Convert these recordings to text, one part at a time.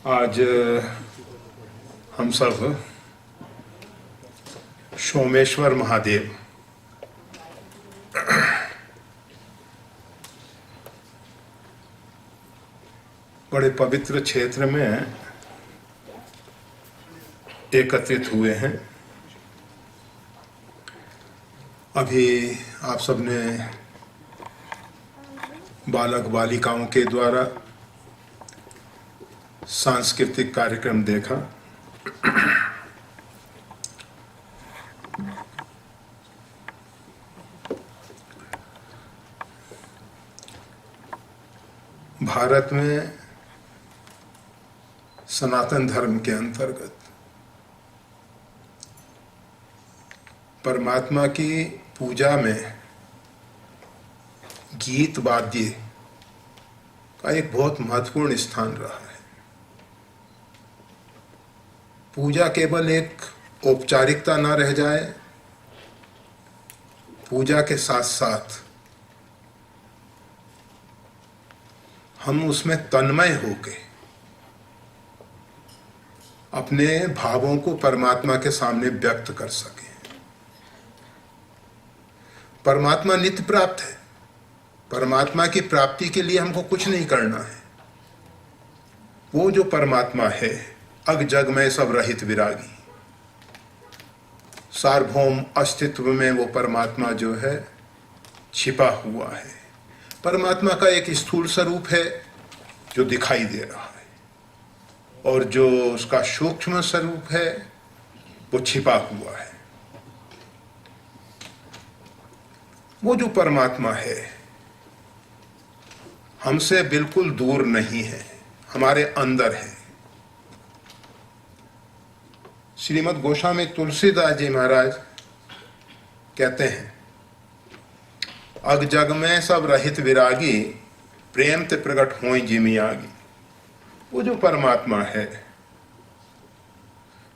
आज हम सब सोमेश्वर महादेव बड़े पवित्र क्षेत्र में एकत्रित हुए हैं। अभी आप सबने बालक बालिकाओं के द्वारा सांस्कृतिक कार्यक्रम देखा। भारत में सनातन धर्म के अंतर्गत परमात्मा की पूजा में गीत वाद्य का एक बहुत महत्वपूर्ण स्थान रहा है। पूजा केवल एक औपचारिकता न रह जाए, पूजा के साथ साथ हम उसमें तन्मय होके अपने भावों को परमात्मा के सामने व्यक्त कर सकें। परमात्मा नित्य प्राप्त है। परमात्मा की प्राप्ति के लिए हमको कुछ नहीं करना है। वो जो परमात्मा है, अग जग में सब रहित विरागी, सार्वभौम अस्तित्व में वो परमात्मा जो है छिपा हुआ है। परमात्मा का एक स्थूल स्वरूप है जो दिखाई दे रहा है, और जो उसका सूक्ष्म स्वरूप है वो छिपा हुआ है। वो जो परमात्मा है हमसे बिल्कुल दूर नहीं है, हमारे अंदर है। श्रीमद् गोस्वामी तुलसीदास जी महाराज कहते हैं, अग जग में सब रहित विरागी, प्रेम ते प्रकट होई जिमियागी। वो जो परमात्मा है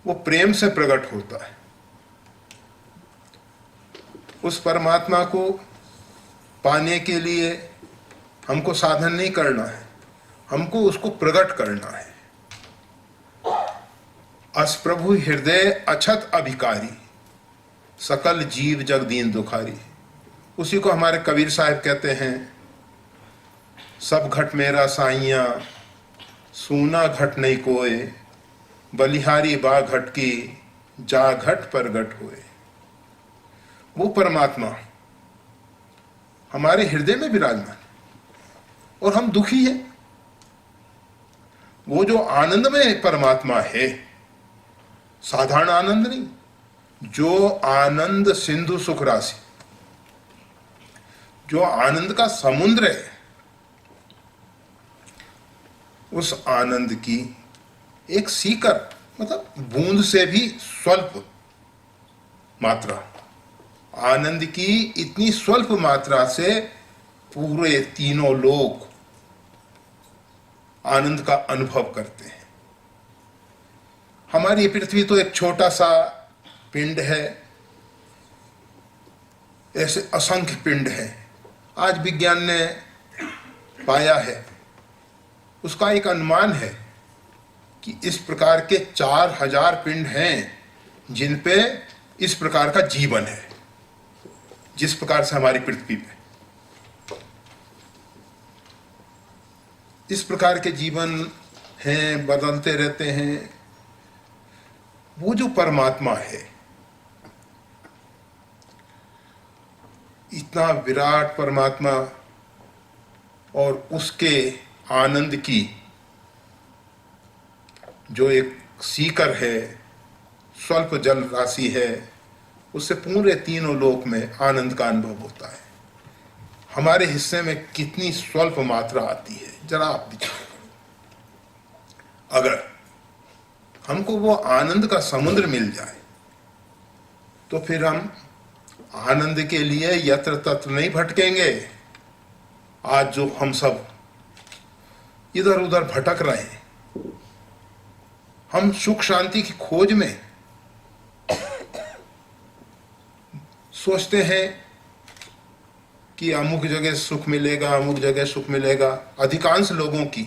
वो प्रेम से प्रकट होता है। उस परमात्मा को पाने के लिए हमको साधन नहीं करना है, हमको उसको प्रकट करना है। अस प्रभु हृदय अछत अभिकारी, सकल जीव जग दीन दुखारी। उसी को हमारे कबीर साहब कहते हैं, सब घट मेरा साइया, सूना घट नहीं कोय, बलिहारी बा घट की, जा घट पर घट होए। वो परमात्मा हमारे हृदय में विराजमान और हम दुखी हैं। वो जो आनंदमय परमात्मा है, साधारण आनंद नहीं, जो आनंद सिंधु सुख राशि, जो आनंद का समुद्र है, उस आनंद की एक सीकर, मतलब बूंद से भी स्वल्प मात्रा, आनंद की इतनी स्वल्प मात्रा से पूरे तीनों लोग आनंद का अनुभव करते हैं। हमारी पृथ्वी तो एक छोटा सा पिंड है, ऐसे असंख्य पिंड है। आज विज्ञान ने पाया है, उसका एक अनुमान है कि इस प्रकार के 4000 पिंड हैं जिन पे इस प्रकार का जीवन है, जिस प्रकार से हमारी पृथ्वी पे इस प्रकार के जीवन हैं, बदलते रहते हैं। वो जो परमात्मा है, इतना विराट परमात्मा, और उसके आनंद की जो एक सीकर है, स्वल्प जल राशि है, उससे पूरे तीनों लोक में आनंद का अनुभव होता है। हमारे हिस्से में कितनी स्वल्प मात्रा आती है, जरा आप विचार करो। अगर हमको वो आनंद का समुद्र मिल जाए तो फिर हम आनंद के लिए यत्र तत्र नहीं भटकेंगे। आज जो हम सब इधर उधर भटक रहे हैं, हम सुख शांति की खोज में सोचते हैं कि अमुक जगह सुख मिलेगा, अमुक जगह सुख मिलेगा। अधिकांश लोगों की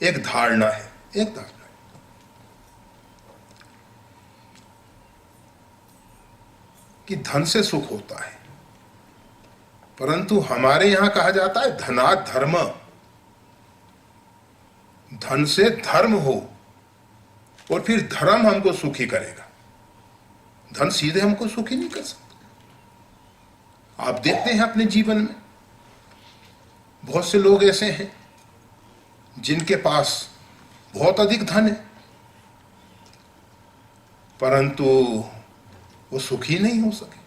एक धारणा है एक धारणा है कि धन से सुख होता है, परंतु हमारे यहां कहा जाता है धनात् धर्म। धन से धर्म हो और फिर धर्म हमको सुखी करेगा। धन सीधे हमको सुखी नहीं कर सकता। आप देखते हैं अपने जीवन में बहुत से लोग ऐसे हैं जिनके पास बहुत अधिक धन है, परंतु वो सुखी नहीं हो सके।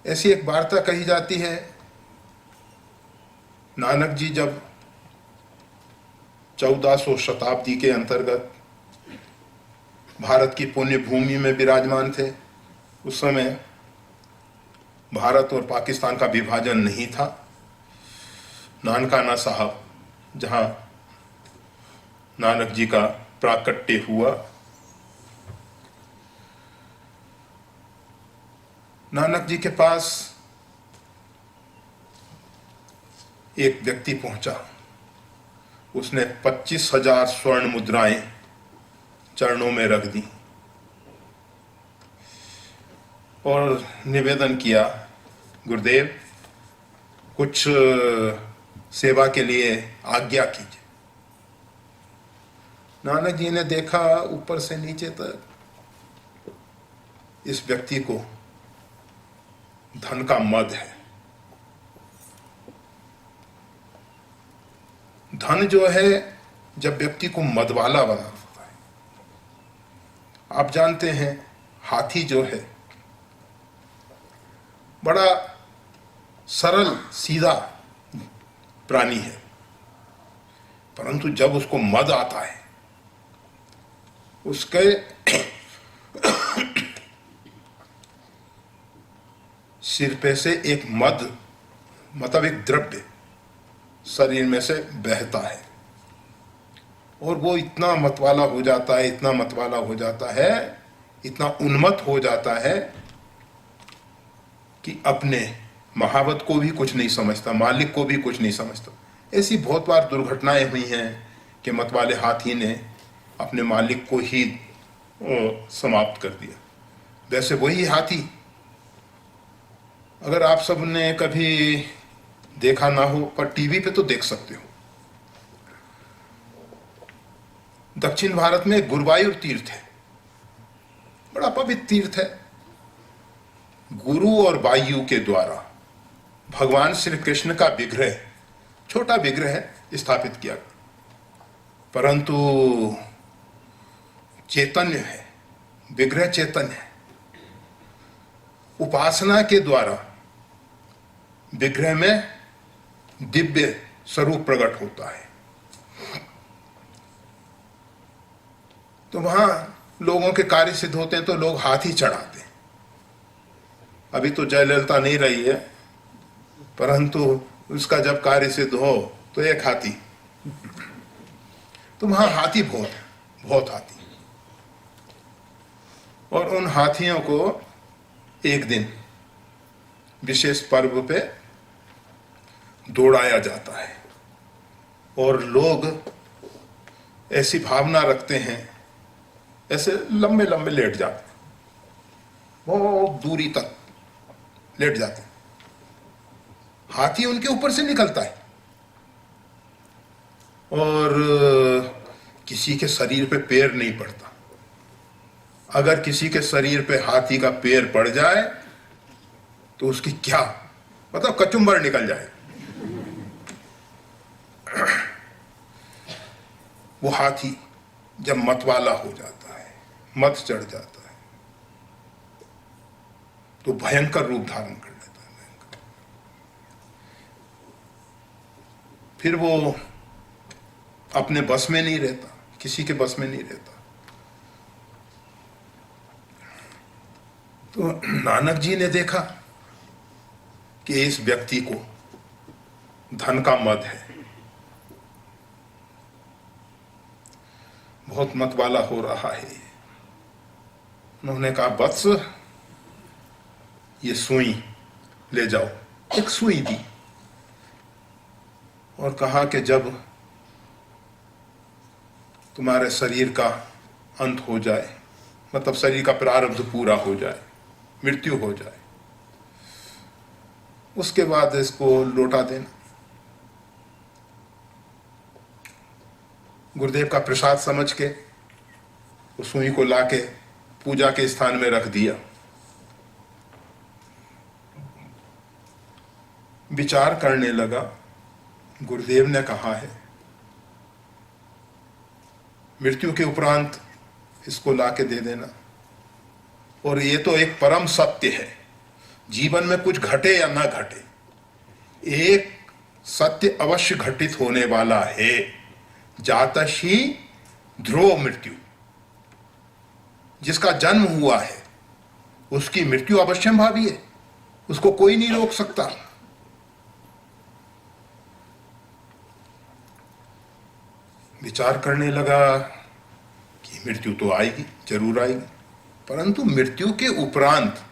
ऐसी एक वार्ता कही जाती है, नानक जी जब 1400 शताब्दी के अंतर्गत भारत की पुण्य भूमि में विराजमान थे, उस समय भारत और पाकिस्तान का विभाजन नहीं था। नानकाना साहब जहां नानक जी का प्राकट्य हुआ, नानक जी के पास एक व्यक्ति पहुंचा। उसने 25,000 स्वर्ण मुद्राएं चरणों में रख दी और निवेदन किया, गुरुदेव कुछ सेवा के लिए आज्ञा कीजिए। नानक जी ने देखा ऊपर से नीचे तक, इस व्यक्ति को धन का मद है। धन जो है जब व्यक्ति को मद वाला बना देता है। आप जानते हैं हाथी जो है बड़ा सरल सीधा प्राणी है, परंतु जब उसको मद आता है, उसके सिर पे से एक मद मतलब एक द्रव्य शरीर में से बहता है और वो इतना मतवाला हो जाता है, इतना मतवाला हो जाता है, इतना उन्मत्त हो जाता है कि अपने महावत को भी कुछ नहीं समझता, मालिक को भी कुछ नहीं समझता। ऐसी बहुत बार दुर्घटनाएं हुई हैं कि मतवाले हाथी ने अपने मालिक को ही समाप्त कर दिया। वैसे वही हाथी, अगर आप सब ने कभी देखा ना हो पर टीवी पे तो देख सकते हो, दक्षिण भारत में गुरुवायूर तीर्थ है, बड़ा पवित्र तीर्थ है। गुरु और वायु के द्वारा भगवान श्री कृष्ण का विग्रह, छोटा विग्रह स्थापित किया, परंतु चैतन्य है, विग्रह चैतन्य है। उपासना के द्वारा विग्रह में दिव्य स्वरूप प्रकट होता है। तो वहां लोगों के कार्य सिद्ध होते हैं तो लोग हाथी चढ़ाते हैं। अभी तो जयललिता नहीं रही है, परंतु उसका जब कार्य सिद्ध हो तो एक हाथी, तो वहां हाथी बहुत हाथी। और उन हाथियों को एक दिन विशेष पर्व पे दौड़ाया जाता है और लोग ऐसी भावना रखते हैं, ऐसे लंबे लंबे लेट जाते हैं, बहुत दूरी तक लेट जाते हैं। हाथी उनके ऊपर से निकलता है और किसी के शरीर पे पैर नहीं पड़ता। अगर किसी के शरीर पे हाथी का पैर पड़ जाए तो उसकी क्या मतलब कचुम्बर निकल जाए। वो हाथी जब मतवाला हो जाता है, मत चढ़ जाता है, तो भयंकर रूप धारण कर लेता है। फिर वो अपने बस में नहीं रहता, किसी के बस में नहीं रहता। तो नानक जी ने देखा कि इस व्यक्ति को धन का मद है, बहुत मतवाला हो रहा है। उन्होंने कहा, वत्स ये सुई ले जाओ। एक सुई दी और कहा कि जब तुम्हारे शरीर का अंत हो जाए, मतलब शरीर का प्रारब्ध पूरा हो जाए, मृत्यु हो जाए, उसके बाद इसको लौटा देना। गुरुदेव का प्रसाद समझ के उस सुई को लाके पूजा के स्थान में रख दिया। विचार करने लगा, गुरुदेव ने कहा है मृत्यु के उपरांत इसको लाके दे देना, और ये तो एक परम सत्य है, जीवन में कुछ घटे या ना घटे, एक सत्य अवश्य घटित होने वाला है, जातशी ध्रुव मृत्यु। जिसका जन्म हुआ है उसकी मृत्यु अवश्यंभावी है, उसको कोई नहीं रोक सकता। विचार करने लगा कि मृत्यु तो आएगी, जरूर आएगी, परंतु मृत्यु के उपरांत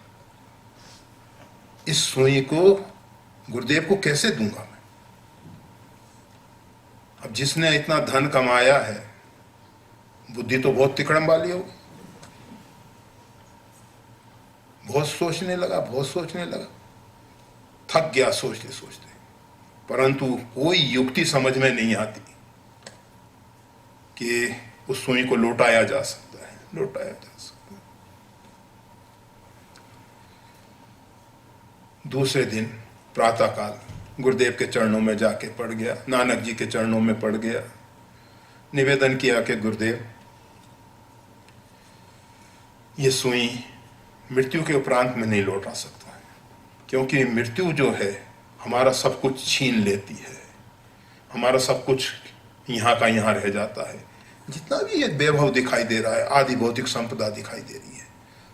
इस सुई को गुरुदेव को कैसे दूंगा मैं? अब जिसने इतना धन कमाया है, बुद्धि तो बहुत तिकड़म वाली होगी। बहुत सोचने लगा, थक गया सोचते सोचते, परंतु कोई युक्ति समझ में नहीं आती कि उस सुई को लौटाया जा सकता है। दूसरे दिन प्रातःकाल गुरुदेव के चरणों में जाके पड़ गया, नानक जी के चरणों में पड़ गया, निवेदन किया कि गुरुदेव ये सुई मृत्यु के उपरांत में नहीं लौटा सकता है, क्योंकि मृत्यु जो है हमारा सब कुछ छीन लेती है, हमारा सब कुछ यहाँ का यहाँ रह जाता है। जितना भी ये वैभव दिखाई दे रहा है, आदि भौतिक संपदा दिखाई दे रही है,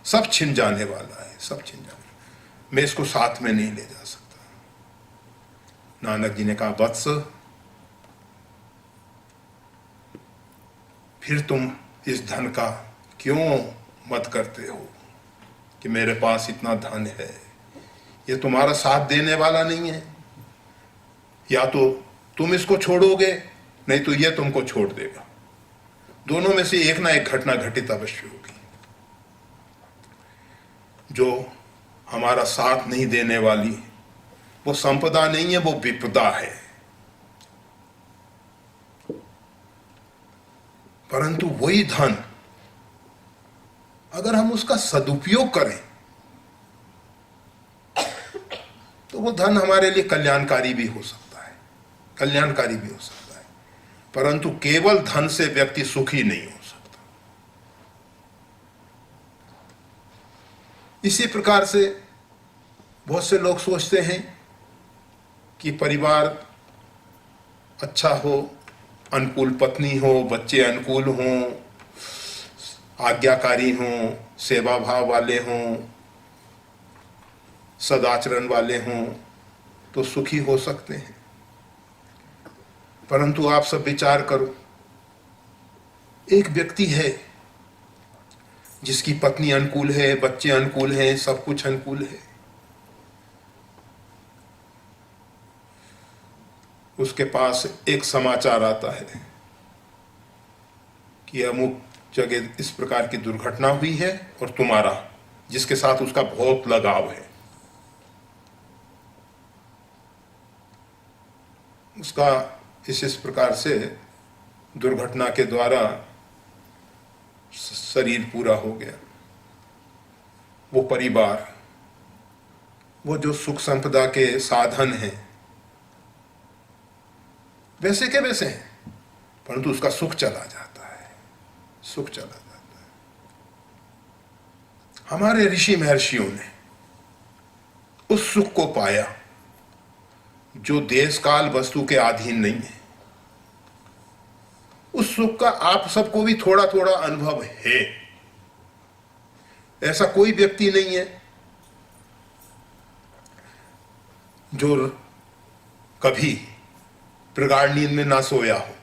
सब छिन जाने वाला है, सब छिन जाने, मैं इसको साथ में नहीं ले जा सकता। नानक जी ने कहा, वत्स फिर तुम इस धन का क्यों मत करते हो कि मेरे पास इतना धन है, ये तुम्हारा साथ देने वाला नहीं है, या तो तुम इसको छोड़ोगे नहीं तो ये तुमको छोड़ देगा, दोनों में से एक ना एक घटना घटित अवश्य होगी। जो हमारा साथ नहीं देने वाली वो संपदा नहीं है, वो विपदा है। परंतु वही धन अगर हम उसका सदुपयोग करें तो वो धन हमारे लिए कल्याणकारी भी हो सकता है, परंतु केवल धन से व्यक्ति सुखी नहीं हो सकता। इसी प्रकार से बहुत से लोग सोचते हैं कि परिवार अच्छा हो, अनुकूल पत्नी हो, बच्चे अनुकूल हों, आज्ञाकारी हों, सेवा भाव वाले हों, सदाचरण वाले हों तो सुखी हो सकते हैं। परंतु आप सब विचार करो, एक व्यक्ति है जिसकी पत्नी अनुकूल है, बच्चे अनुकूल हैं, सब कुछ अनुकूल है, उसके पास एक समाचार आता है कि अमुक जगह इस प्रकार की दुर्घटना हुई है और तुम्हारा, जिसके साथ उसका बहुत लगाव है, उसका इस प्रकार से दुर्घटना के द्वारा शरीर पूरा हो गया। वो परिवार, वो जो सुख संपदा के साधन हैं वैसे के वैसे हैं, परंतु उसका सुख चला जाता है। हमारे ऋषि महर्षियों ने उस सुख को पाया जो देश काल वस्तु के अधीन नहीं है। उस सुख का आप सबको भी थोड़ा थोड़ा अनुभव है। ऐसा कोई व्यक्ति नहीं है जो कभी प्रगाढ़ नींद में ना सोया हो।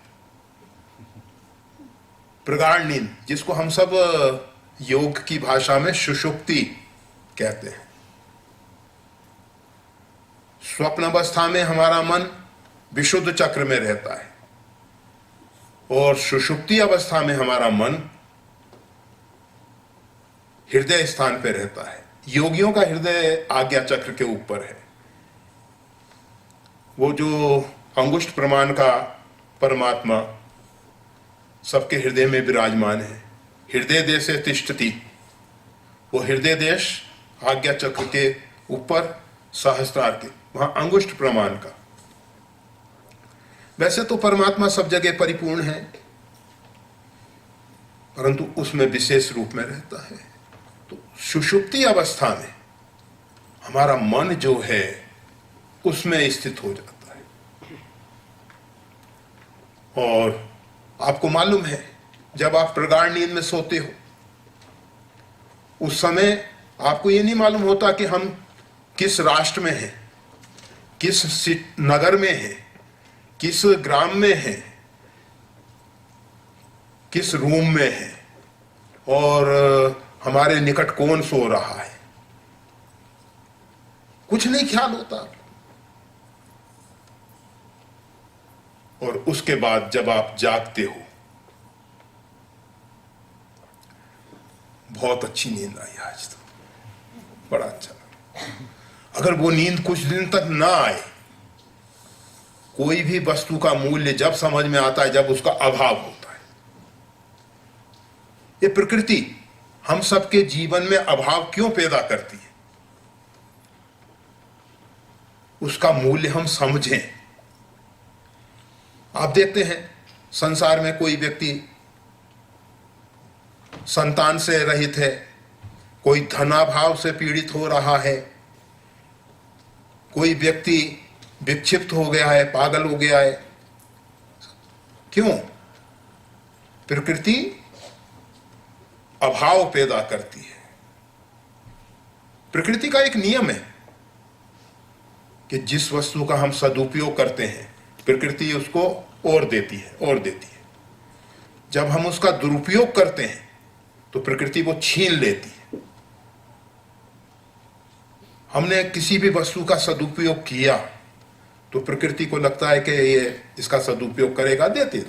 प्रगाढ़ नींद, जिसको हम सब योग की भाषा में सुषुप्ति कहते हैं। स्वप्न अवस्था में हमारा मन विशुद्ध चक्र में रहता है, और सुषुप्ति अवस्था में हमारा मन हृदय स्थान पे रहता है। योगियों का हृदय आज्ञा चक्र के ऊपर है। वो जो अंगुष्ठ प्रमाण का परमात्मा सबके हृदय में विराजमान है। हृदय देशे तिष्ठति, वो हृदय देश आज्ञा चक्र के ऊपर सहस्त्रार के, वहां अंगुष्ठ प्रमाण का। वैसे तो परमात्मा सब जगह परिपूर्ण है, परंतु उसमें विशेष रूप में रहता है। तो सुषुप्ति अवस्था में हमारा मन जो है उसमें स्थित हो जाता है। और आपको मालूम है, जब आप प्रगाढ़ नींद में सोते हो उस समय आपको ये नहीं मालूम होता कि हम किस राष्ट्र में हैं, किस नगर में हैं, किस ग्राम में हैं, किस रूम में हैं, और हमारे निकट कौन सो रहा है। कुछ नहीं ख्याल होता। और उसके बाद जब आप जागते हो, बहुत अच्छी नींद आई आज तो, बड़ा अच्छा लगा। अगर वो नींद कुछ दिन तक ना आए, कोई भी वस्तु का मूल्य जब समझ में आता है जब उसका अभाव होता है। ये प्रकृति हम सबके जीवन में अभाव क्यों पैदा करती है, उसका मूल्य हम समझें। आप देखते हैं संसार में कोई व्यक्ति संतान से रहित है, कोई धनाभाव से पीड़ित हो रहा है, कोई व्यक्ति विक्षिप्त हो गया है, पागल हो गया है। क्यों? प्रकृति अभाव पैदा करती है। प्रकृति का एक नियम है कि जिस वस्तु का हम सदुपयोग करते हैं प्रकृति उसको और देती है। जब हम उसका दुरुपयोग करते हैं तो प्रकृति वो छीन लेती है। हमने किसी भी वस्तु का सदुपयोग किया तो प्रकृति को लगता है कि ये इसका सदुपयोग करेगा, देते थे।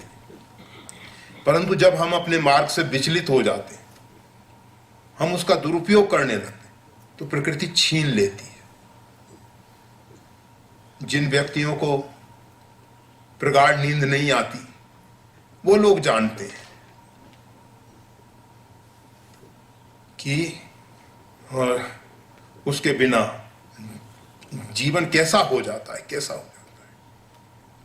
परंतु जब हम अपने मार्ग से विचलित हो जाते हैं, हम उसका दुरुपयोग करने लगते, तो प्रकृति छीन लेती है। जिन व्यक्तियों को प्रगाढ़ नींद नहीं आती, वो लोग जानते हैं कि उसके बिना जीवन कैसा हो जाता है।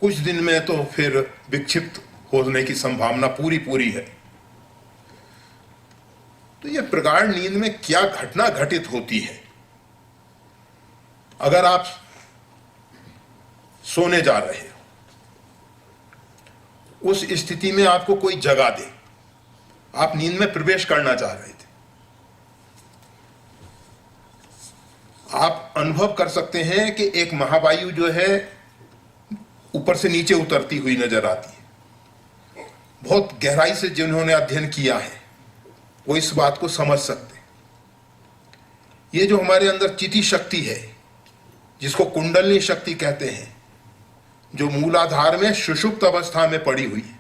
कुछ दिन में तो फिर विक्षिप्त होने की संभावना पूरी है। तो ये प्रगाढ़ नींद में क्या घटना घटित होती है। अगर आप सोने जा रहे हो, उस स्थिति में आपको कोई जगा दे, आप नींद में प्रवेश करना चाह रहे थे, आप अनुभव कर सकते हैं कि एक महावायु जो है ऊपर से नीचे उतरती हुई नजर आती है। बहुत गहराई से जिन्होंने अध्ययन किया है वो इस बात को समझ सकते हैं। ये जो हमारे अंदर चिति शक्ति है, जिसको कुंडलिनी शक्ति कहते हैं, जो मूलाधार में सुषुप्त अवस्था में पड़ी हुई है,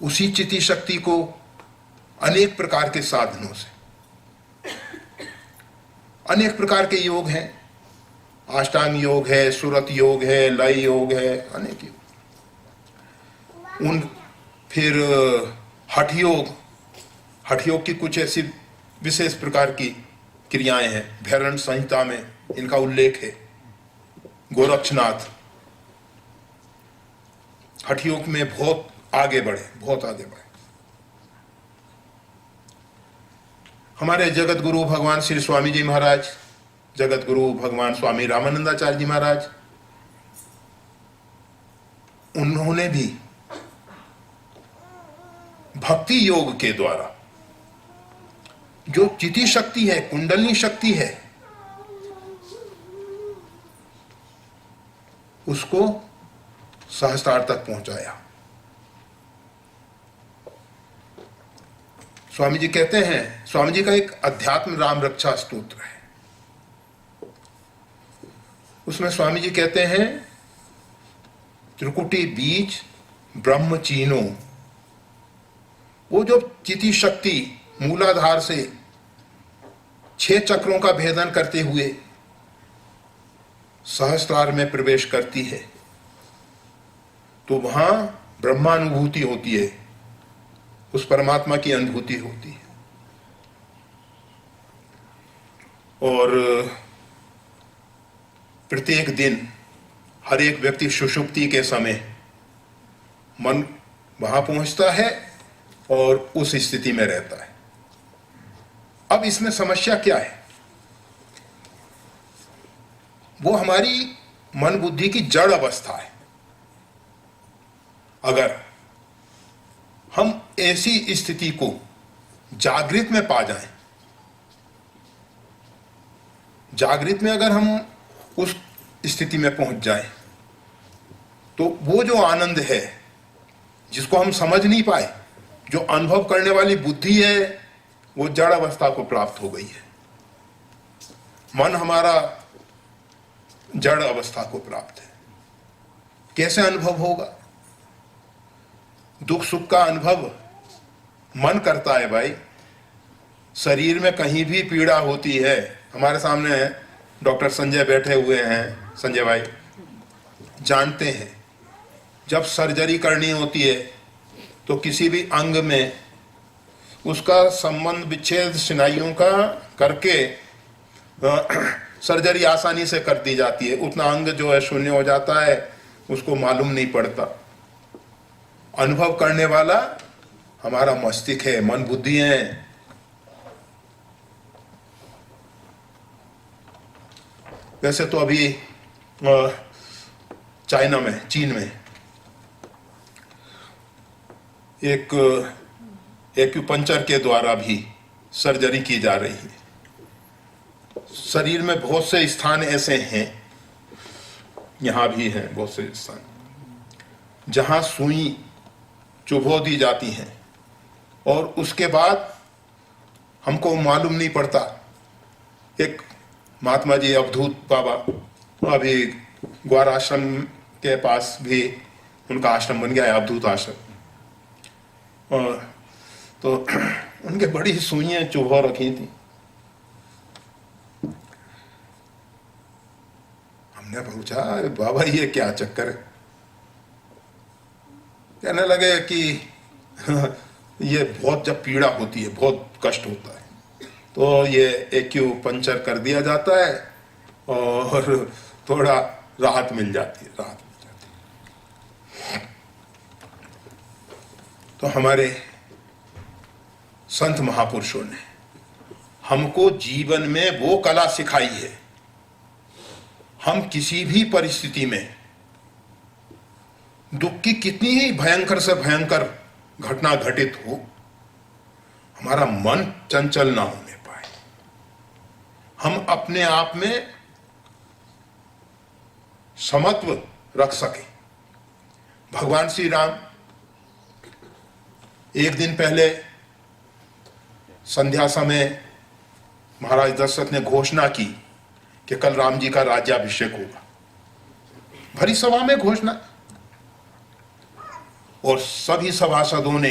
उसी चिति शक्ति को अनेक प्रकार के साधनों से, अनेक प्रकार के योग हैं, अष्टांग योग है, सुरत योग है, लय योग है, अनेक योग। फिर हठ योग की कुछ ऐसी विशेष प्रकार की क्रियाएं हैं। भैरण संहिता में इनका उल्लेख है। गोरक्षनाथ हठ योग में बहुत आगे बढ़े। हमारे जगत गुरु भगवान श्री स्वामी जी महाराज, जगत गुरु भगवान स्वामी रामानंदाचार्य जी महाराज, उन्होंने भी भक्ति योग के द्वारा जो चिति शक्ति है, कुंडलिनी शक्ति है, उसको सहस्त्रार तक पहुंचाया। स्वामी जी कहते हैं, स्वामी जी का एक अध्यात्म राम रक्षा स्तोत्र है, उसमें स्वामी जी कहते हैं त्रिकुटी बीज ब्रह्म चीनो, वो जो चिति शक्ति मूलाधार से 6 चक्रों का भेदन करते हुए सहस्त्रार में प्रवेश करती है, तो वहां ब्रह्मानुभूति होती है, उस परमात्मा की अनुभूति होती है। और प्रत्येक दिन हर एक व्यक्ति सुषुप्ति के समय मन वहां पहुंचता है और उस स्थिति में रहता है। अब इसमें समस्या क्या है? वो हमारी मन बुद्धि की जड़ अवस्था है। अगर हम ऐसी स्थिति को जागृत में पा जाएं, जागृत में अगर हम उस स्थिति में पहुंच जाएं, तो वो जो आनंद है जिसको हम समझ नहीं पाए, जो अनुभव करने वाली बुद्धि है, वो जड़ अवस्था को प्राप्त हो गई है। मन हमारा जड़ अवस्था को प्राप्त है। कैसे अनुभव होगा? दुख सुख का अनुभव मन करता है भाई। शरीर में कहीं भी पीड़ा होती है, हमारे सामने डॉक्टर संजय बैठे हुए हैं, संजय भाई जानते हैं, जब सर्जरी करनी होती है तो किसी भी अंग में उसका संबंध विच्छेद स्नायुओं का करके सर्जरी आसानी से कर दी जाती है। उतना अंग जो है शून्य हो जाता है, उसको मालूम नहीं पड़ता। अनुभव करने वाला हमारा मस्तिष्क है, मन बुद्धि है। वैसे तो अभी चाइना में, चीन में एक एक्यूपंक्चर के द्वारा भी सर्जरी की जा रही है। शरीर में बहुत से स्थान ऐसे हैं, यहां भी हैं बहुत से स्थान, जहां सुई चुभो दी जाती हैं और उसके बाद हमको मालूम नहीं पड़ता। एक महात्मा जी अवधूत बाबा, अभी ग्वार आश्रम के पास भी उनका आश्रम बन गया है, अवधूत आश्रम। तो उनके बड़ी सुइयां चुभो रखी थी। हमने पूछा, अरे बाबा ये क्या चक्कर है? कहने लगे कि ये बहुत जब पीड़ा होती है, बहुत कष्ट होता है, तो ये एक्यूपंक्चर कर दिया जाता है और थोड़ा राहत मिल जाती है, राहत मिल जाती है। तो हमारे संत महापुरुषों ने हमको जीवन में वो कला सिखाई है, हम किसी भी परिस्थिति में दुख की कितनी ही भयंकर से भयंकर घटना घटित हो, हमारा मन चंचल ना होने पाए, हम अपने आप में समत्व रख सके। भगवान श्री राम एक दिन पहले संध्या समय महाराज दशरथ ने घोषणा की कि कल राम जी का राज्याभिषेक होगा। भरी सभा में घोषणा, और सभी सभासदों ने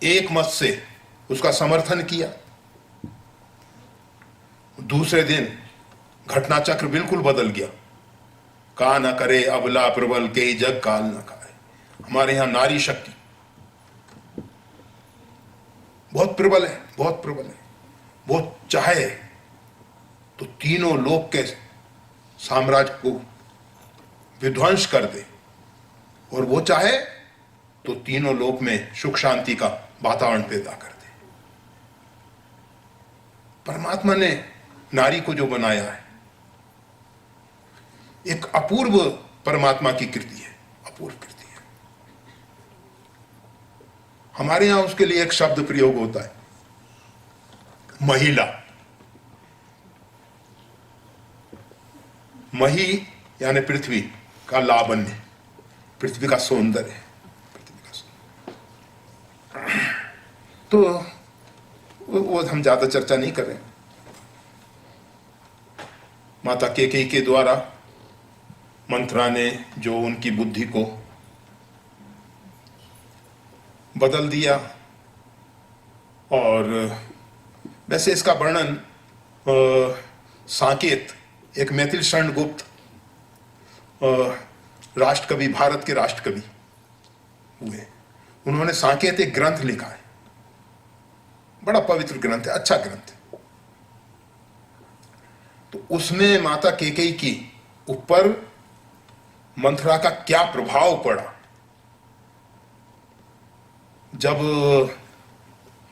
एक मत से उसका समर्थन किया। दूसरे दिन घटना चक्र बिल्कुल बदल गया। का न करे अबला प्रबल के जग काल न खाए। हमारे यहां नारी शक्ति बहुत प्रबल है, बहुत प्रबल है। वो चाहे तो तीनों लोक के साम्राज्य को विध्वंस कर दे, और वो चाहे तो तीनों लोक में सुख शांति का वातावरण पैदा कर दे। परमात्मा ने नारी को जो बनाया है, एक अपूर्व परमात्मा की कृति है, अपूर्व कृति है। हमारे यहां उसके लिए एक शब्द प्रयोग होता है, महिला। मही यानी पृथ्वी का लावण्य, पृथ्वी का सौंदर्य, पृथ्वी का सौंदर्य। तो वो हम ज्यादा चर्चा नहीं कर रहे हैं। माता कैकेयी के द्वारा मंथरा ने जो उनकी बुद्धि को बदल दिया। और वैसे इसका वर्णन साकेत, एक मैथिल शरण गुप्त राष्ट्रकवि, भारत के राष्ट्रकवि हुए, उन्होंने साकेत एक ग्रंथ लिखा है, बड़ा पवित्र ग्रंथ है, अच्छा ग्रंथ है। तो उसमें माता कैकेयी की ऊपर मंथरा का क्या प्रभाव पड़ा। जब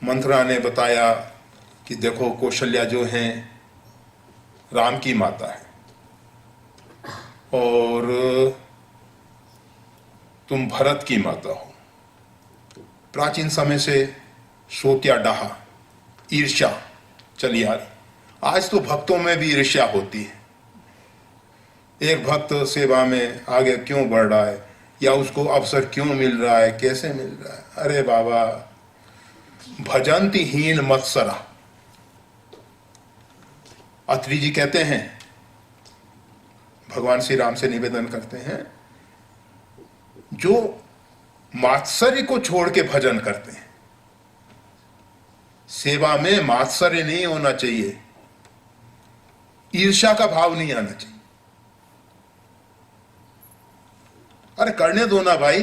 मंथरा ने बताया कि देखो कौशल्या जो हैं राम की माता है और तुम भरत की माता हो। प्राचीन समय से सोत्या डाहा, ईर्ष्या चली आ रही। आज तो भक्तों में भी ईर्ष्या होती है। एक भक्त सेवा में आगे क्यों बढ़ रहा है, या उसको अवसर क्यों मिल रहा है, कैसे मिल रहा है। अरे बाबा, भजंती हीन मत्सरा। अत्रि जी कहते हैं, भगवान श्री राम से निवेदन करते हैं, जो मात्सर्य को छोड़ के भजन करते हैं। सेवा में मात्सर्य नहीं होना चाहिए, ईर्ष्या का भाव नहीं आना चाहिए। अरे करने दो ना भाई,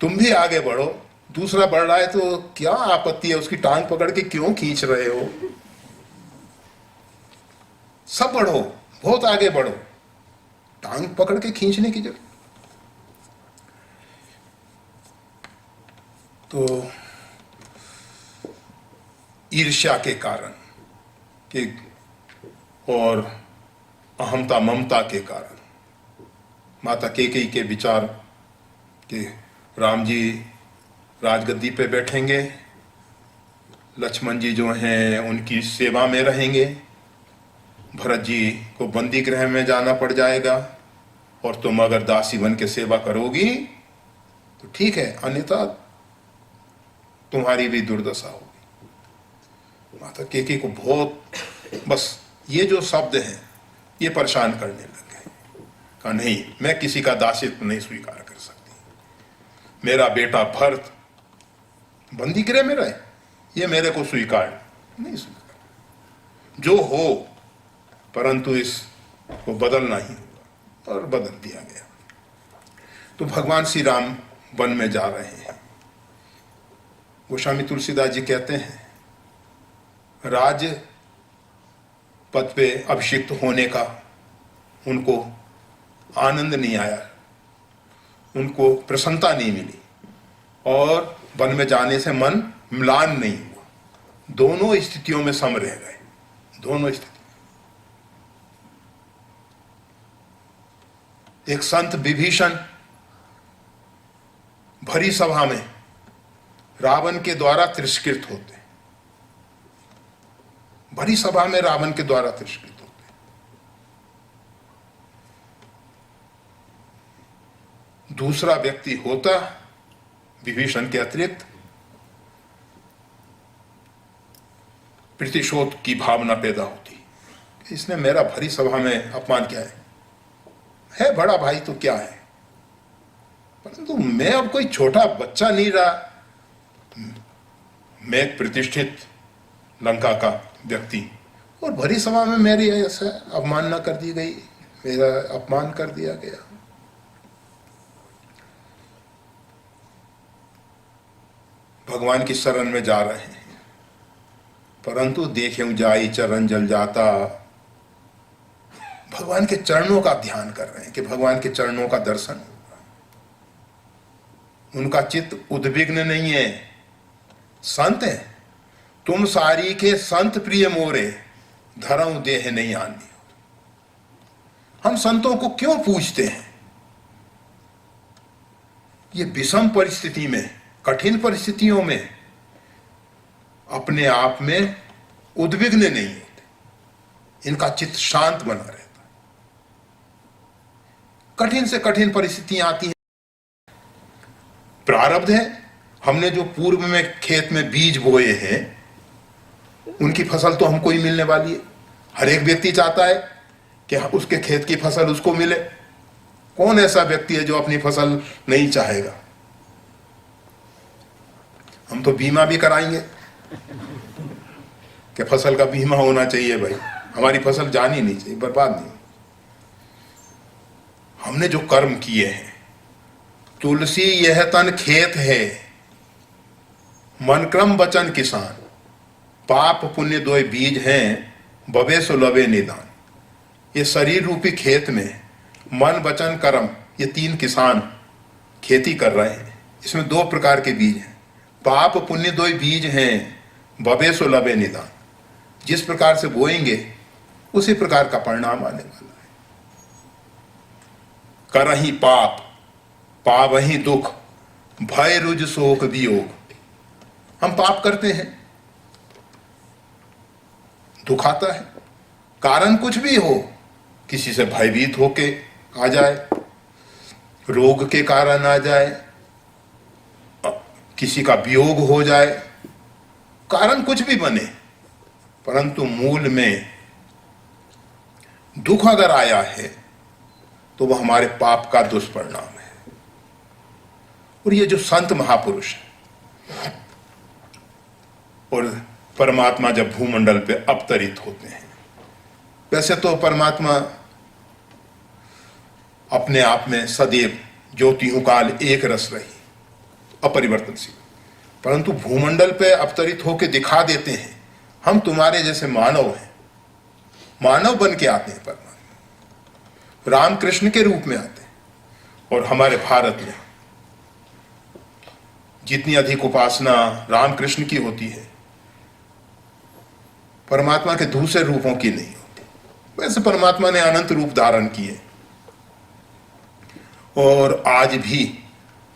तुम भी आगे बढ़ो। दूसरा बढ़ रहा है तो क्या आपत्ति है, उसकी टांग पकड़ के क्यों खींच रहे हो। सब बढ़ो, बहुत आगे बढ़ो, टांग पकड़ के खींचने की जरूरत। तो ईर्ष्या के कारण कि और अहमता ममता के कारण माता कैकेयी के विचार कि राम जी राजगद्दी पे बैठेंगे, लक्ष्मण जी जो हैं उनकी सेवा में रहेंगे, भरत जी को बंदी गृह में जाना पड़ जाएगा, और तुम अगर दासी बन के सेवा करोगी तो ठीक है, अन्यथा तुम्हारी भी दुर्दशा होगी। माता कैकेयी को बहुत, बस ये जो शब्द हैं ये परेशान करने लग गए। कहा नहीं, मैं किसी का दासित्व नहीं स्वीकार कर सकती। मेरा बेटा भरत बंदी गृह में रहे, ये मेरे को स्वीकार नहीं। स्वीकार जो हो, परंतु इसको बदलना ही होगा, और बदल दिया गया। तो भगवान श्री राम वन में जा रहे हैं। गोस्वामी तुलसीदास जी कहते हैं, राज पद पे अभिषिक्त होने का उनको आनंद नहीं आया, उनको प्रसन्नता नहीं मिली, और वन में जाने से मन म्लान नहीं हुआ। दोनों स्थितियों में सम रह गए, दोनों स्थिति। एक संत विभीषण भरी सभा में रावण के द्वारा तिरस्कृत होते, भरी सभा में रावण के द्वारा तिरस्कृत होते। दूसरा व्यक्ति होता विभीषण के अतिरिक्त, प्रतिशोध की भावना पैदा होती। इसने मेरा भरी सभा में अपमान किया है बड़ा भाई तो क्या है, परंतु मैं अब कोई छोटा बच्चा नहीं रहा। मैं एक प्रतिष्ठित लंका का व्यक्ति, और भरी सभा में मेरी ऐसा अवमानना कर दी गई, मेरा अपमान कर दिया गया। भगवान की शरण में जा रहे हैं, परंतु देखें जाई चरण जल जाता। भगवान के चरणों का ध्यान कर रहे हैं कि भगवान के चरणों का दर्शन होगा। उनका चित्त उद्विग्न नहीं है। संत है, तुम सारी के संत प्रिय मोरे, धरऊं देह नहीं आनी। हम संतों को क्यों पूछते हैं? ये विषम परिस्थिति में, कठिन परिस्थितियों में अपने आप में उद्विग्न नहीं होते, इनका चित्त शांत बना रहता है। कठिन से कठिन परिस्थितियां आती हैं, प्रारब्ध है। हमने जो पूर्व में खेत में बीज बोए हैं, उनकी फसल तो हमको ही मिलने वाली है। हर एक व्यक्ति चाहता है कि उसके खेत की फसल उसको मिले। कौन ऐसा व्यक्ति है जो अपनी फसल नहीं चाहेगा? हम तो बीमा भी कराएंगे कि फसल का बीमा होना चाहिए भाई, हमारी फसल जानी नहीं चाहिए, बर्बाद नहीं। हमने जो कर्म किए हैं, तुलसी यह तन खेत है, मन क्रम वचन किसान, पाप पुण्य दोय बीज हैं, बबे सो लबे निदान। ये शरीर रूपी खेत में मन वचन कर्म, ये 3 किसान खेती कर रहे हैं। इसमें 2 प्रकार के बीज हैं। पाप पुण्य दोय बीज हैं, बबे सो लबे निदान। जिस प्रकार से बोएंगे उसी प्रकार का परिणाम आने वाला है। करही पाप पावही दुख, भय रुज शोक वियोग। हम पाप करते हैं, दुख आता है, कारण कुछ भी हो, किसी से भयभीत होके आ जाए, रोग के कारण आ जाए, किसी का वियोग हो जाए, कारण कुछ भी बने, परंतु मूल में दुख अगर आया है तो वह हमारे पाप का दुष्परिणाम है। और ये जो संत महापुरुष है और परमात्मा जब भूमंडल पे अवतरित होते हैं, वैसे तो परमात्मा अपने आप में सदैव ज्योतियों काल एक रस रही, अपरिवर्तनशील, परंतु भूमंडल पे अवतरित होकर दिखा देते हैं हम तुम्हारे जैसे मानव हैं, मानव बन के आते हैं परमात्मा, रामकृष्ण के रूप में आते हैं। और हमारे भारत में जितनी अधिक उपासना रामकृष्ण की होती है, परमात्मा के दूसरे रूपों की नहीं होती। वैसे परमात्मा ने अनंत रूप धारण किए और आज भी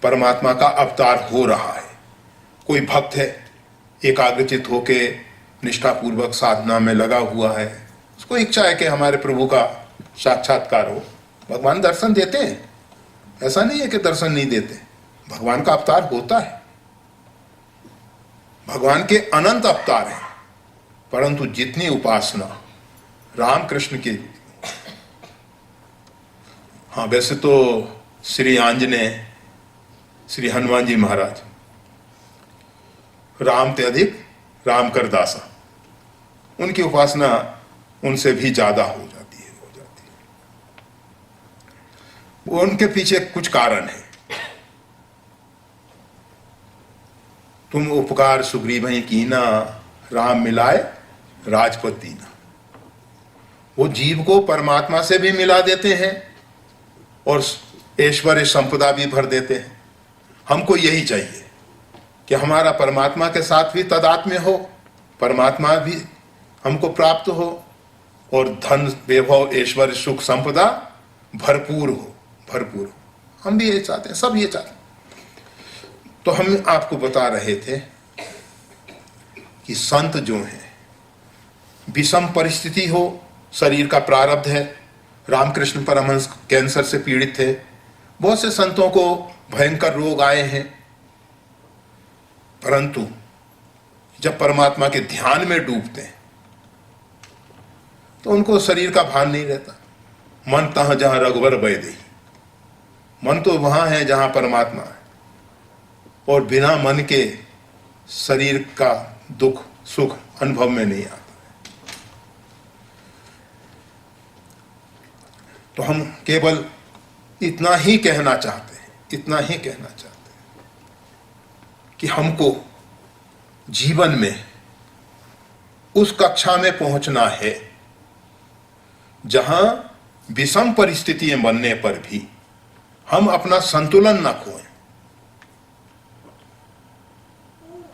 परमात्मा का अवतार हो रहा है। कोई भक्त है, एकाग्रचित होके निष्ठापूर्वक साधना में लगा हुआ है, उसको इच्छा है कि हमारे प्रभु का साक्षात्कार हो, भगवान दर्शन देते हैं। ऐसा नहीं है कि दर्शन नहीं देते, भगवान का अवतार होता है, भगवान के अनंत अवतार हैं, परंतु जितनी उपासना रामकृष्ण की, हाँ वैसे तो श्री आंजनेय, श्री हनुमान जी महाराज, राम ते अधिक राम कर दासा, उनकी उपासना उनसे भी ज्यादा हो जाती है। वो उनके पीछे कुछ कारण है। तुम उपकार सुग्रीव कीना, राम मिलाए राजपद दीना। वो जीव को परमात्मा से भी मिला देते हैं और ऐश्वर्य संपदा भी भर देते हैं। हमको यही चाहिए कि हमारा परमात्मा के साथ भी तदात्म्य हो, परमात्मा भी हमको प्राप्त हो और धन वैभव ऐश्वर्य सुख संपदा भरपूर हो, भरपूर हो। हम भी ये चाहते हैं, सब ये चाहते हैं। तो हम आपको बता रहे थे कि संत जो हैं, विषम परिस्थिति हो, शरीर का प्रारब्ध है। रामकृष्ण परमहंस कैंसर से पीड़ित थे, बहुत से संतों को भयंकर रोग आए हैं, परंतु जब परमात्मा के ध्यान में डूबते हैं तो उनको शरीर का भान नहीं रहता। मन तहाँ जहां रघुवर बैदे, मन तो वहां है जहां परमात्मा है, और बिना मन के शरीर का दुख सुख अनुभव में नहीं आता। तो हम केवल इतना ही कहना चाहते हैं, इतना ही कहना चाहते हैं कि हमको जीवन में उस कक्षा में पहुंचना है जहां विषम परिस्थितियां बनने पर भी हम अपना संतुलन न खोएं,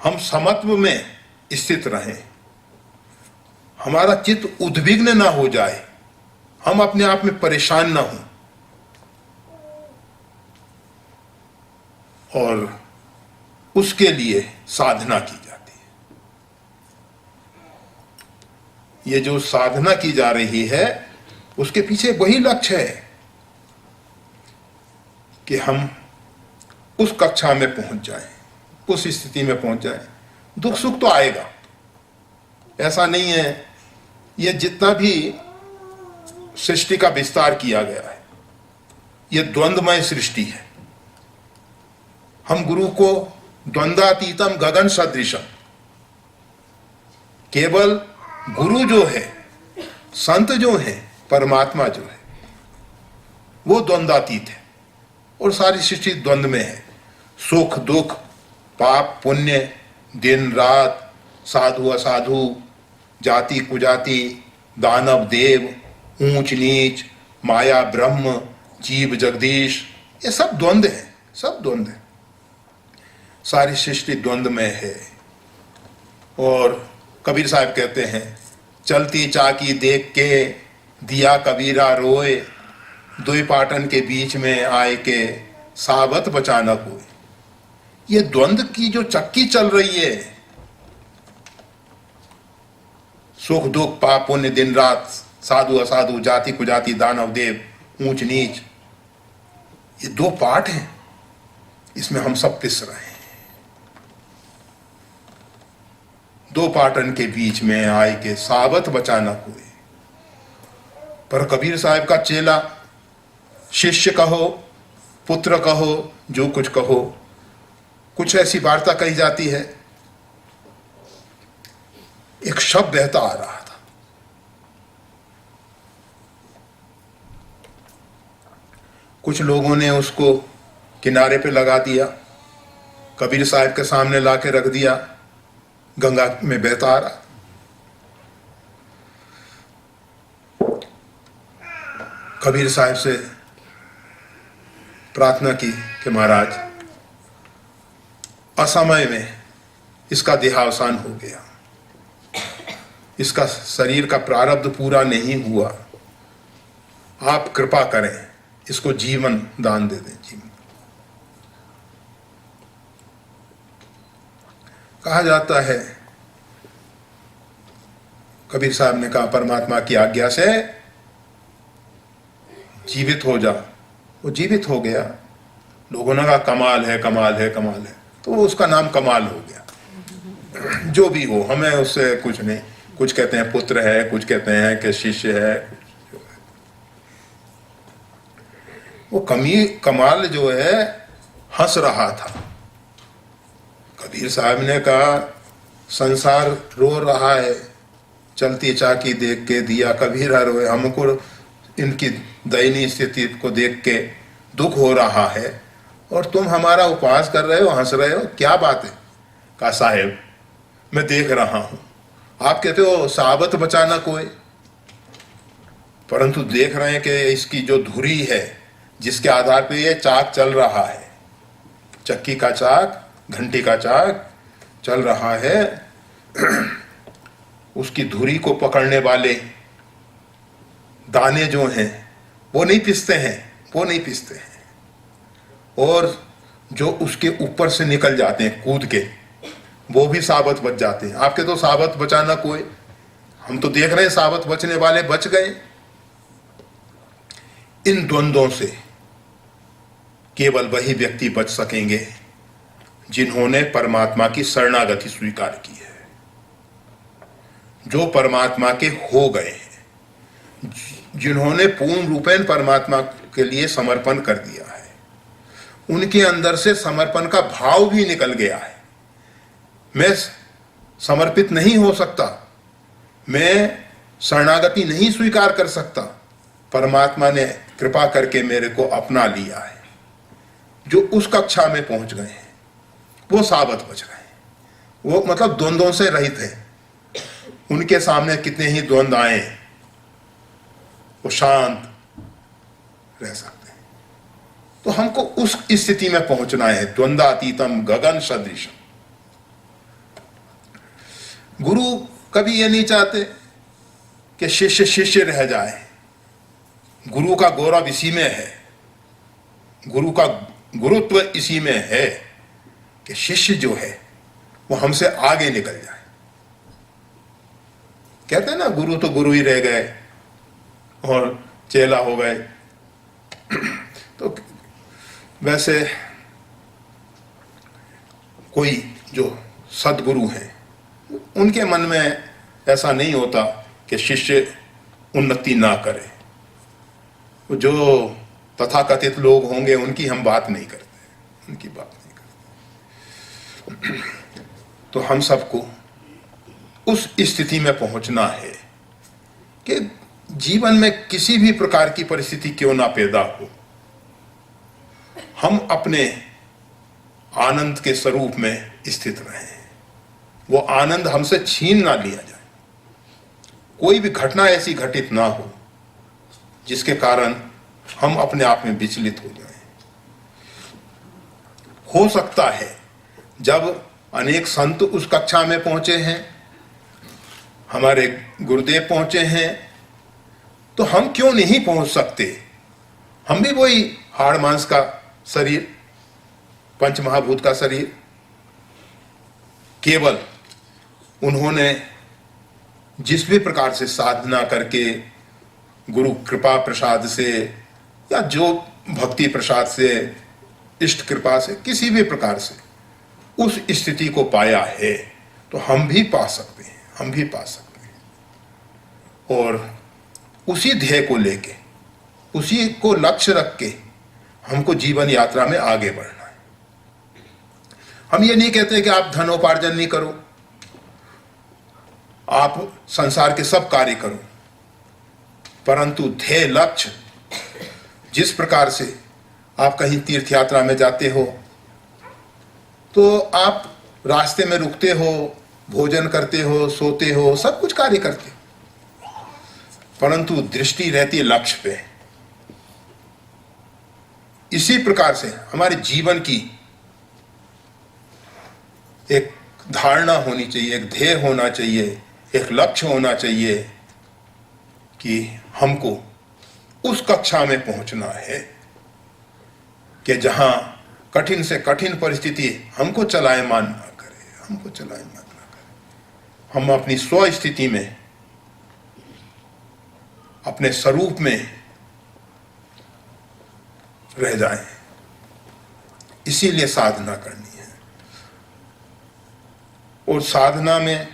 हम समत्व में स्थित रहें, हमारा चित्त उद्विग्न ना हो जाए, हम अपने आप में परेशान ना हों, और उसके लिए साधना की जाती है। ये जो साधना की जा रही है उसके पीछे वही लक्ष्य है कि हम उस कक्षा में पहुंच जाएं, उस स्थिति में पहुंच जाएं। दुख सुख तो आएगा, ऐसा नहीं है। ये जितना भी सृष्टि का विस्तार किया गया है। यह द्वंद्वमय सृष्टि है। हम गुरु को द्वंद्वातीतम गगन सदृशम, केवल गुरु जो है, संत जो है, परमात्मा जो है, वो द्वंद्वातीत है और सारी सृष्टि द्वंद्व में है। सुख दुख, पाप पुण्य, दिन रात, साधु असाधु, जाति कुजाति, दानव देव, ऊंच नीच, माया ब्रह्म, जीव जगदीश, ये सब द्वंद्व है, सब द्वंद्व है। सारी सृष्टि द्वंद्व में है। और कबीर साहब कहते हैं, चलती चाकी देख के दिया कबीरा रोए, दुई पाटन के बीच में आए के साबत बचाना कोई। ये द्वंद्व की जो चक्की चल रही है, सुख दुख, पाप पुण्य, दिन रात, साधु असाधु, जाति कुजाति, दानव देव, ऊंच नीच, ये दो पार्ट हैं, इसमें हम सब पिस रहे हैं। दो पाटन के बीच में आए के साबत बचाना कोई। पर कबीर साहब का चेला, शिष्य कहो, पुत्र कहो, जो कुछ कहो, कुछ ऐसी वार्ता कही जाती है। एक शब्द बहता आ रहा था, कुछ लोगों ने उसको किनारे पे लगा दिया, कबीर साहब के सामने लाके रख दिया, गंगा में बहता आ रहा। कबीर साहब से प्रार्थना की कि महाराज, असमय में इसका देहावसान हो गया, इसका शरीर का प्रारब्ध पूरा नहीं हुआ, आप कृपा करें, इसको जीवन दान दे दें। जीवन कहा जाता है, कबीर साहब ने कहा परमात्मा की आज्ञा से जीवित हो जा। वो जीवित हो गया। लोगों ने कहा कमाल है, कमाल है, कमाल है, तो उसका नाम कमाल हो गया। जो भी हो, हमें उससे कुछ नहीं। कुछ कहते हैं पुत्र है, कुछ कहते हैं कि शिष्य है। वो कमाल जो है हंस रहा था। कबीर साहब ने कहा संसार रो रहा है, चलती चाकी देख के दिया कबीरा रोए। हमको इनकी दयनीय स्थिति को देख के दुख हो रहा है और तुम हमारा उपवास कर रहे हो, हंस रहे हो, क्या बात है? कहा साहेब मैं देख रहा हूं, आप कहते हो साबत बचाना कोई, परंतु देख रहे हैं कि इसकी जो धुरी है जिसके आधार पे ये चाक चल रहा है, चक्की का चाक, घंटी का चाक चल रहा है, उसकी धुरी को पकड़ने वाले दाने जो हैं वो नहीं पिसते हैं, वो नहीं पिसते हैं, और जो उसके ऊपर से निकल जाते हैं कूद के, वो भी साबत बच जाते हैं। आपके तो साबत बचाना कोई, हम तो देख रहे हैं साबत बचने वाले बच गए। इन द्वंद्वों से केवल वही व्यक्ति बच सकेंगे जिन्होंने परमात्मा की शरणागति स्वीकार की है, जो परमात्मा के हो गए हैं, जिन्होंने पूर्ण रूपेण परमात्मा के लिए समर्पण कर दिया है, उनके अंदर से समर्पण का भाव भी निकल गया है। मैं समर्पित नहीं हो सकता, मैं शरणागति नहीं स्वीकार कर सकता, परमात्मा ने कृपा करके मेरे को अपना लिया है। जो उस कक्षा में पहुंच गए हैं वो साबत बच गए, वो मतलब द्वंद्वों से रहित है। उनके सामने कितने ही द्वंद्व आए वो शांत रह सकते हैं। तो हमको उस स्थिति में पहुंचना है, द्वंद्वातीतम गगन सदृशम। गुरु कभी ये नहीं चाहते कि शिष्य शिष्य रह जाए। गुरु का गौरव इसी में है, गुरु का गुरुत्व इसी में है कि शिष्य जो है वो हमसे आगे निकल जाए। कहते हैं ना, गुरु तो गुरु ही रह गए और चेला हो गए। तो वैसे कोई जो सदगुरु हैं उनके मन में ऐसा नहीं होता कि शिष्य उन्नति ना करे, जो तथाकथित लोग होंगे उनकी हम बात नहीं करते, उनकी बात नहीं करते। तो हम सबको उस स्थिति में पहुंचना है कि जीवन में किसी भी प्रकार की परिस्थिति क्यों ना पैदा हो, हम अपने आनंद के स्वरूप में स्थित रहें, वो आनंद हमसे छीन ना लिया जाए। कोई भी घटना ऐसी घटित ना हो जिसके कारण हम अपने आप में विचलित हो जाएं। हो सकता है जब अनेक संत उस कक्षा में पहुंचे हैं, हमारे गुरुदेव पहुंचे हैं, तो हम क्यों नहीं पहुंच सकते? हम भी वही हाड़ मांस का शरीर, पंच महाभूत का शरीर, केवल उन्होंने जिस भी प्रकार से साधना करके गुरु कृपा प्रसाद से या जो भक्ति प्रसाद से, इष्ट कृपा से, किसी भी प्रकार से उस स्थिति को पाया है, तो हम भी पा सकते हैं, हम भी पा सकते हैं। और उसी ध्येय को लेके, उसी को लक्ष्य रख के हमको जीवन यात्रा में आगे बढ़ना है। हम ये नहीं कहते कि आप धनोपार्जन नहीं करो, आप संसार के सब कार्य करो, परंतु ध्येय लक्ष्य, जिस प्रकार से आप कहीं तीर्थ यात्रा में जाते हो तो आप रास्ते में रुकते हो, भोजन करते हो, सोते हो, सब कुछ कार्य करते हो, परंतु दृष्टि रहती है लक्ष्य पे। इसी प्रकार से हमारे जीवन की एक धारणा होनी चाहिए, एक ध्येय होना चाहिए, एक लक्ष्य होना चाहिए कि हमको उस कक्षा में पहुंचना है कि जहां कठिन से कठिन परिस्थिति हमको चलायमान ना करे, हमको चलायमान ना करे। हम अपनी स्व स्थिति में, अपने स्वरूप में रह जाएं। इसीलिए साधना करनी है। और साधना में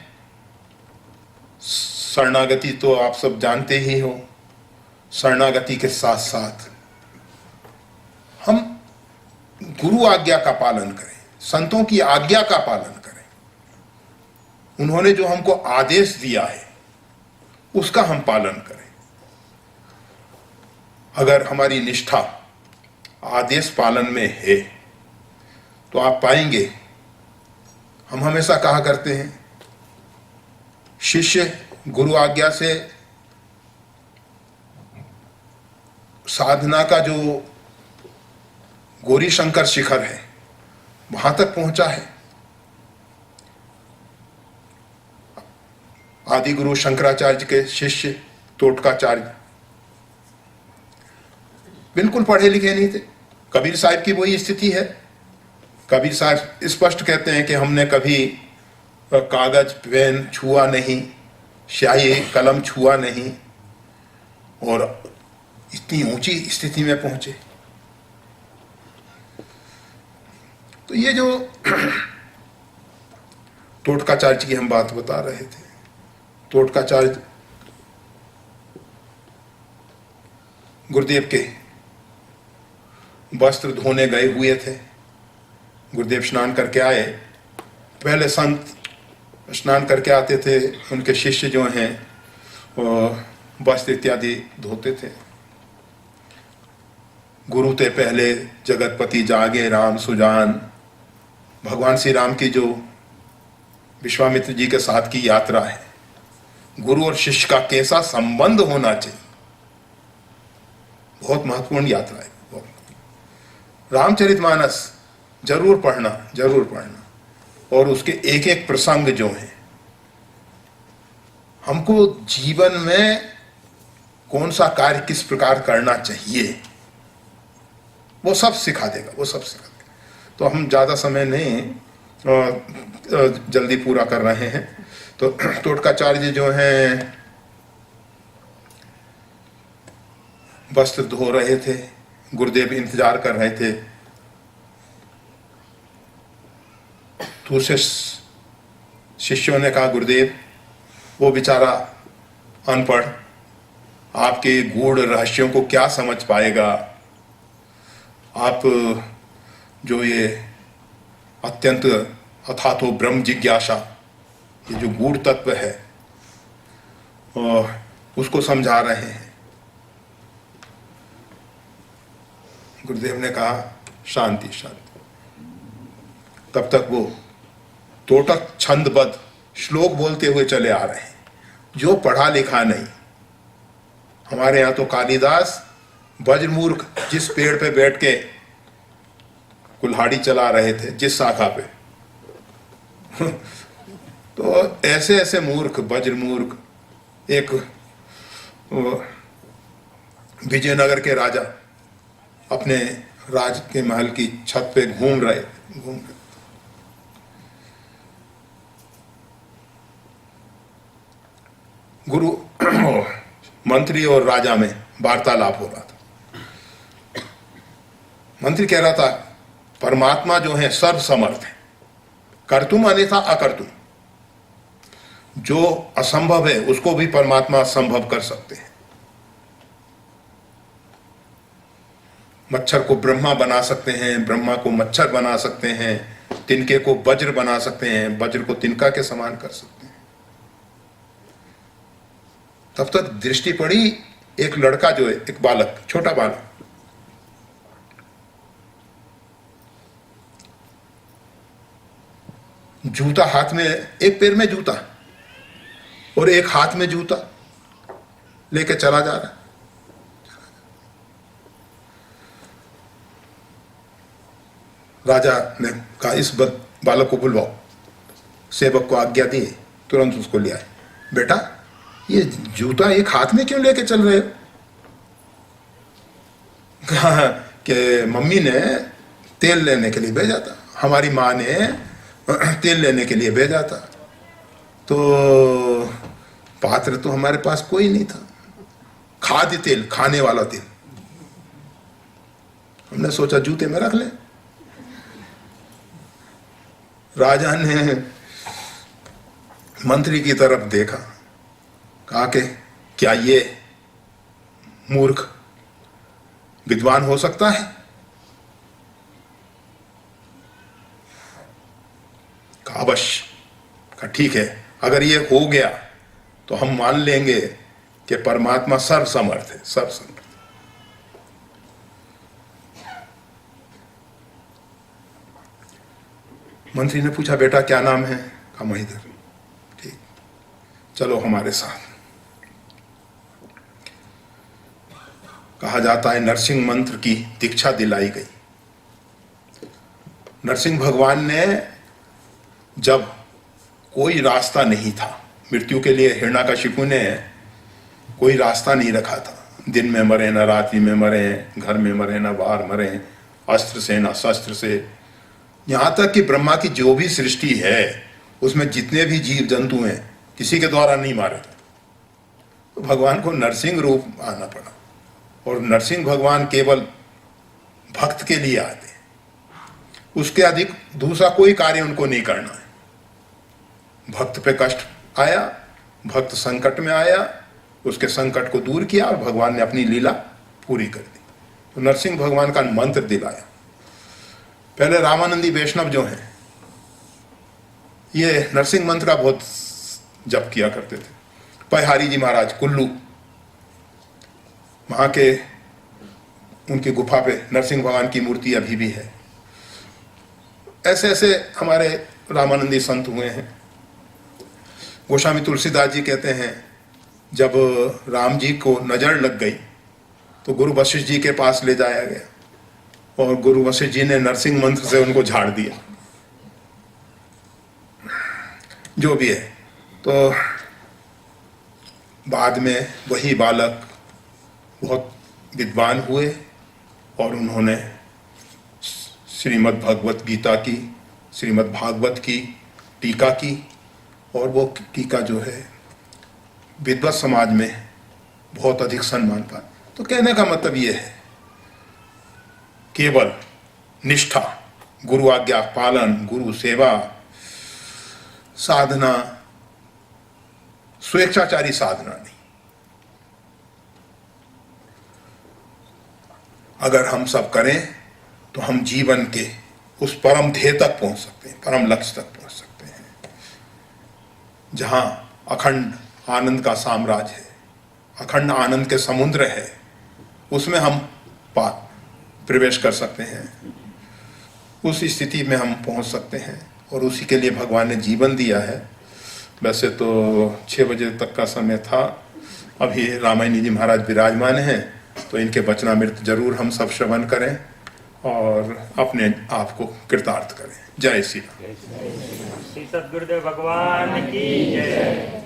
शरणागति तो आप सब जानते ही हो। शरणागति के साथ साथ हम गुरु आज्ञा का पालन करें, संतों की आज्ञा का पालन करें। उन्होंने जो हमको आदेश दिया है उसका हम पालन करें। अगर हमारी निष्ठा आदेश पालन में है तो आप पाएंगे, हम हमेशा कहा करते हैं, शिष्य गुरु आज्ञा से साधना का जो गौरी शंकर शिखर है वहां तक पहुंचा है। आदि गुरु शंकराचार्य के शिष्य तोटकाचार्य बिल्कुल पढ़े लिखे नहीं थे। कबीर साहब की वही स्थिति है। कबीर साहब स्पष्ट कहते हैं कि हमने कभी कागज पेन छुआ नहीं, स्याही कलम छुआ नहीं, और इतनी ऊंची स्थिति में पहुंचे। तो ये जो तोटकाचार्य की हम बात बता रहे थे, तोटकाचार्य गुरुदेव के वस्त्र धोने गए हुए थे। गुरुदेव स्नान करके आए। पहले संत स्नान करके आते थे, उनके शिष्य जो हैं वो वस्त्र इत्यादि धोते थे। गुरु ते पहले जगतपति जागे राम सुजान, भगवान श्री राम की जो विश्वामित्र जी के साथ की यात्रा है, गुरु और शिष्य का कैसा संबंध होना चाहिए, बहुत महत्वपूर्ण यात्रा है। रामचरितमानस जरूर पढ़ना, जरूर पढ़ना। और उसके एक एक प्रसंग जो हैं, हमको जीवन में कौन सा कार्य किस प्रकार करना चाहिए वो सब सिखा देगा, वो सब सिखा देगा। तो हम ज़्यादा समय नहीं जल्दी पूरा कर रहे हैं। तो तोटकाचार्य जो हैं वस्त्र धो रहे थे, गुरुदेव इंतजार कर रहे थे। दूसरे शिष्यों ने कहा, गुरुदेव वो बेचारा अनपढ़, आपके गूढ़ रहस्यों को क्या समझ पाएगा। आप जो ये अत्यंत अथातो ब्रह्म जिज्ञासा, ये जो गूढ़ तत्व है, उसको समझा रहे हैं। गुरुदेव ने कहा शांति शांति। तब तक वो तोटक छंदबद्ध श्लोक बोलते हुए चले आ रहे हैं। जो पढ़ा लिखा नहीं, हमारे यहाँ तो कालिदास वज्रमूर्ख जिस पेड़ पे बैठ के कुल्हाड़ी चला रहे थे, जिस शाखा पे तो ऐसे ऐसे मूर्ख, वज्रमूर्ख। एक विजयनगर के राजा अपने राज के महल की छत पे घूम रहे। गुरु मंत्री और राजा में वार्तालाप हो रहा था। मंत्री कह रहा था परमात्मा जो है सर्वसमर्थ है, कर्तुम अन्यथा अकर्तुम। जो असंभव है उसको भी परमात्मा संभव कर सकते हैं। मच्छर को ब्रह्मा बना सकते हैं, ब्रह्मा को मच्छर बना सकते हैं, तिनके को वज्र बना सकते हैं, वज्र को तिनका के समान कर सकते हैं। तब तक दृष्टि पड़ी, एक लड़का जो है, एक बालक, छोटा बालक, जूता हाथ में, एक पैर में जूता और एक हाथ में जूता लेके चला जा रहा है। राजा ने कहा इस बालक को बुलवाओ। सेवक को आज्ञा दी, तुरंत उसको ले आए। बेटा, ये जूता एक हाथ में क्यों लेके चल रहे हो? कहा कि मम्मी ने तेल लेने के लिए भेजा था, हमारी माँ ने तेल लेने के लिए भेजा था, तो पात्र तो हमारे पास कोई नहीं था, खाद्य तेल, खाने वाला तेल, हमने सोचा जूते में रख ले। राजा ने मंत्री की तरफ देखा, कहा कि क्या ये मूर्ख विद्वान हो सकता है? कहा अवश्य। कहा ठीक है, अगर ये हो गया तो हम मान लेंगे कि परमात्मा सर्वसमर्थ है, सर्वसमर्थ। मंत्री ने पूछा बेटा क्या नाम है? कहा महीधर। ठीक, चलो हमारे साथ। कहा जाता है नरसिंह मंत्र की दीक्षा दिलाई गई। नरसिंह भगवान ने जब कोई रास्ता नहीं था मृत्यु के लिए, हिरण्यकशिपु ने कोई रास्ता नहीं रखा था, दिन में मरे ना रात्रि में मरे, घर में मरे ना बाहर मरे, अस्त्र से ना शस्त्र से, यहाँ तक कि ब्रह्मा की जो भी सृष्टि है उसमें जितने भी जीव जंतु हैं किसी के द्वारा नहीं मारे थे। तो भगवान को नरसिंह रूप आना पड़ा, और नरसिंह भगवान केवल भक्त के लिए आते हैं, उसके अधिक दूसरा कोई कार्य उनको नहीं करना है। भक्त पे कष्ट आया, भक्त संकट में आया, उसके संकट को दूर किया और भगवान ने अपनी लीला पूरी कर दी। तो नरसिंह भगवान का मंत्र दिलाया। पहले रामानंदी वैष्णव जो हैं ये नरसिंह मंत्र का बहुत जप किया करते थे। पहारी जी महाराज कुल्लू, वहां के उनकी गुफा पे नरसिंह भगवान की मूर्ति अभी भी है। ऐसे ऐसे हमारे रामानंदी संत हुए हैं। गोस्वामी तुलसीदास जी कहते हैं जब राम जी को नजर लग गई तो गुरु वशिष्ठ जी के पास ले जाया गया और गुरु वशिष्ठ जी ने नरसिंह मंत्र से उनको झाड़ दिया। जो भी है, तो बाद में वही बालक बहुत विद्वान हुए और उन्होंने श्रीमद् भगवत गीता की, श्रीमद् भागवत की टीका की, और वो टीका जो है विद्वत समाज में बहुत अधिक सम्मान पाया। तो कहने का मतलब ये है केवल निष्ठा, गुरु आज्ञा पालन, गुरु सेवा, साधना, स्वेच्छाचारी साधना नहीं, अगर हम सब करें तो हम जीवन के उस परम ध्येय तक पहुंच सकते हैं, परम लक्ष्य तक पहुंच सकते हैं, जहां अखंड आनंद का साम्राज्य है, अखंड आनंद के समुद्र है, उसमें हम प्रवेश कर सकते हैं, उस स्थिति में हम पहुंच सकते हैं। और उसी के लिए भगवान ने जीवन दिया है। वैसे तो 6 बजे तक का समय था, अभी रामायणी जी महाराज विराजमान हैं, तो इनके वचनामृत जरूर हम सब श्रवण करें और अपने आप को कृतार्थ करें। जय श्री राम। श्री सद्गुरुदेव भगवान की जय।